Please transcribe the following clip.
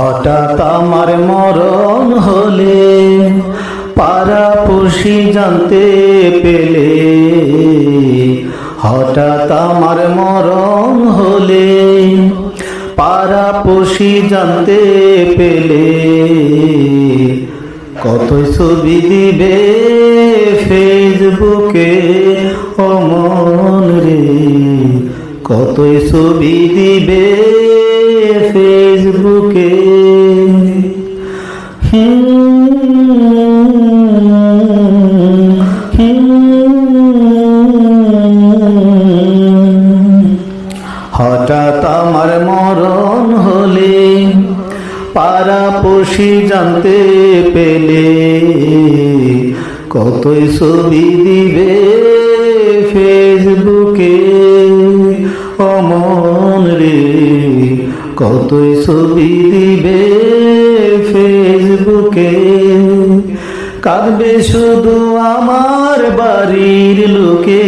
হঠাৎ আমার মরণ হলে পাড়াপড়শি জানতে পেলে, হঠাৎ আমার মরণ হলে পাড়াপড়শি জানতে পেলে, কতই ছবি দিবে ফেসবুকে ও মন রে, কতই ছবি দিবে ফেসবুকে। হঠাৎ আমার মরণ হলে পাড়াপড়শি জানতে পেলে, কতই ছবি দিবে ফেসবুকে ও মন রে, কতই ছবি দিবে ফেসবুকে। কাঁদবে শুধু আমার বাড়ির লোকে,